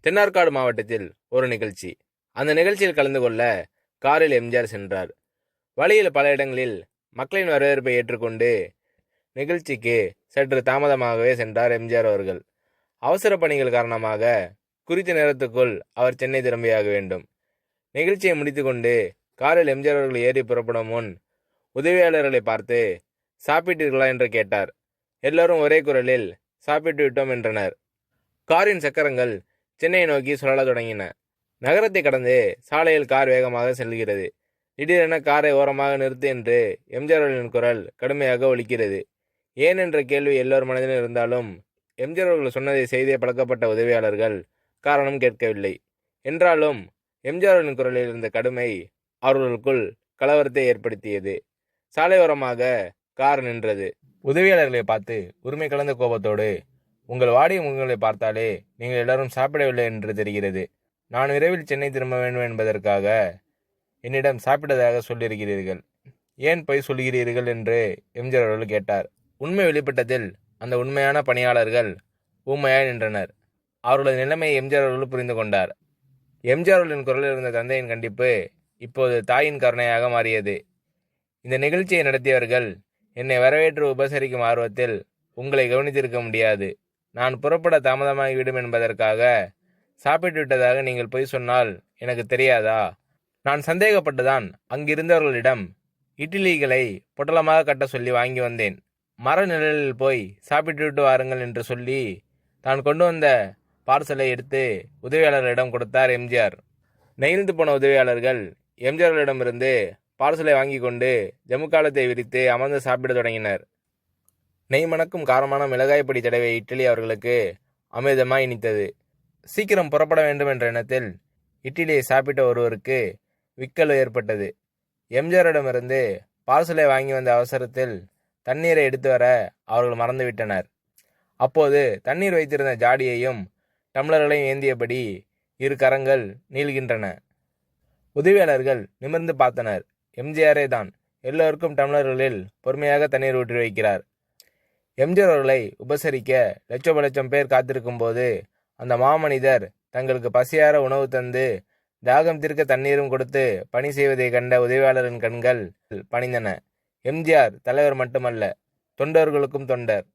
தென்னார்காடு மாவட்டத்தில் ஒரு நிகழ்ச்சி. அந்த நிகழ்ச்சியில் கலந்து கொள்ள காரில் எம்ஜிஆர் சென்றார். வழியில் பல இடங்களில் மக்களின் வரவேற்பை ஏற்றுக்கொண்டு நிகழ்ச்சிக்கு சற்று தாமதமாகவே சென்றார் எம்ஜிஆர் அவர்கள். அவசர பணிகள் காரணமாக குறித்த நேரத்துக்குள் அவர் சென்னை திரும்பியாக வேண்டும். நிகழ்ச்சியை முடித்துக்கொண்டு காரில் எம்ஜிஆர் அவர்கள் ஏறி புறப்படும் முன் உதவியாளர்களை பார்த்து சாப்பிட்டீர்களா என்று கேட்டார். எல்லோரும் ஒரே குரலில் சாப்பிட்டு விட்டோம் என்றனர். காரின் சக்கரங்கள் சென்னையை நோக்கி சுழலத் தொடங்கின. நகரத்தை கடந்து சாலையில் கார் வேகமாக செல்கிறது. திடீரென காரை ஓரமாக நிறுத்து என்று எம்ஜிஆர் அவர்களின் குரல் கடுமையாக ஒலிக்கிறது. ஏன் என்ற கேள்வி எல்லோர் மனதிலும் இருந்தாலும் எம்ஜிஆர் அவர்கள் சொன்னதை செய்தே பழக்கப்பட்ட உதவியாளர்கள் காரணம் கேட்கவில்லை. என்றாலும் எம்ஜிஆர் அவர்களின் குரலில் இருந்த கடுமை அவர்களுக்குள் கலவரத்தை ஏற்படுத்தியது. சாலையோரமாக கார் நின்றது. உதவியாளர்களை பார்த்து உரிமை கலந்த கோபத்தோடு, உங்கள் வாடிய முகங்களை பார்த்தாலே நீங்கள் எல்லாரும் சாப்பிடவில்லை என்று தெரிகிறது. நான் விரைவில் சென்னை திரும்ப வேண்டும் என்பதற்காக என்னிடம் சாப்பிட்டதாக சொல்லியிருக்கிறீர்கள். ஏன் பொய் சொல்கிறீர்கள் என்று எம்ஜிஆர் அவர்கள் கேட்டார். உண்மை வெளிப்பட்டதில் அந்த உண்மையான பணியாளர்கள் ஊமையாய் நின்றனர். அவர்களது நிலைமையை எம்ஜிஆர் அவர்கள் புரிந்து கொண்டார். எம்ஜிஆர் அவர்களின் குரலில் இருந்த தந்தையின் கண்டிப்பு இப்போது தாயின் கருணையாக மாறியது. இந்த நிகழ்ச்சியை நடத்தியவர்கள் என்னை வரவேற்று உபசரிக்கும் ஆர்வத்தில் உங்களை கவனித்திருக்க முடியாது. நான் புறப்பட தாமதமாகிவிடும் என்பதற்காக சாப்பிட்டு விட்டதாக நீங்கள் பொய் சொன்னால் எனக்கு தெரியாதா? நான் சந்தேகப்பட்டுதான் அங்கிருந்தவர்களிடம் இட்லிகளை பொட்டலமாக கட்ட சொல்லி வாங்கி வந்தேன். மர நிழலில் போய் சாப்பிட்டு விட்டு வாருங்கள் என்று சொல்லி தான் கொண்டு வந்த பார்சலை எடுத்து உதவியாளர்களிடம் கொடுத்தார் எம்ஜிஆர். நெகிழ்ந்து போன உதவியாளர்கள் எம்ஜிஆர்களிடமிருந்து பார்சலை வாங்கி கொண்டு ஜமுக்காலத்தை விரித்து அமர்ந்து சாப்பிட தொடங்கினர். நெய் மணக்கும் காரமான மிளகாய் பொடி தடவை இட்லி அவர்களுக்கு அமிர்தமாய் இனித்தது. சீக்கிரம் புறப்பட வேண்டும் என்ற எண்ணத்தில் இட்லியை சாப்பிட்ட ஒருவருக்கு விக்கல் ஏற்பட்டது. எம்ஜிஆரிடமிருந்து பார்சலை வாங்கி வந்த அவசரத்தில் தண்ணீரை எடுத்து வர அவர்கள் மறந்துவிட்டனர். அப்போது தண்ணீர் வைத்திருந்த ஜாடியையும் டம்ளர்களையும் ஏந்தியபடி இரு கரங்கள் நீள்கின்றன. உதவியாளர்கள் நிமிர்ந்து பார்த்தனர். எம்ஜிஆரே தான் எல்லோருக்கும் டம்ளர்களில் பொறுமையாக தண்ணீர் ஊற்றி வைக்கிறார். எம்ஜிஆர் அவர்களை உபசரிக்க லட்சம் பேர் காத்திருக்கும் போது அந்த மாமனிதர் தங்களுக்கு பசியார உணவு தந்து தாகம் தீர்க்க தண்ணீரும் கொடுத்து பணி செய்வதை கண்ட உதவியாளரின் கண்கள் பணிந்தன. எம்ஜிஆர் தலைவர் மட்டுமல்ல, தொண்டர்களுக்கும் தொண்டர்.